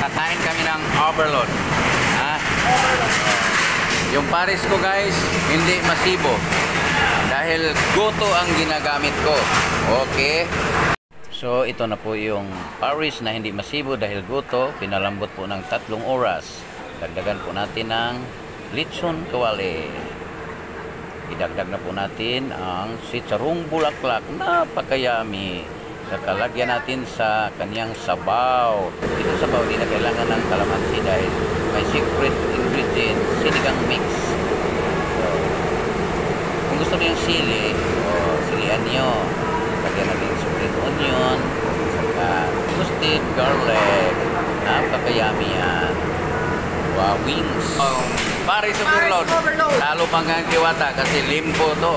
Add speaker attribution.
Speaker 1: Kakain kami ng overload. Ha? Yung pares ko guys, hindi masibo. Dahil goto ang ginagamit ko. Okay? So ito na po yung pares na hindi masibo dahil goto. Pinalambot po ng 3 oras. Dagdagan po natin ng lechon kawali. Idagdag na po natin ang sitsarong bulaklak. Napakayami. Kalagyan natin sa kanyang sabaw. Ito sabaw, di na kailangan ng kalamansi dahil may secret ingredient, sinigang mix. So, kung gusto niyo yung sili, silihan nyo. Lagyan natin spring onion, saka toasted garlic. Napakayami yan. Wow, wings. Pares overload. Lalo pang ang kiwata kasi limpo to.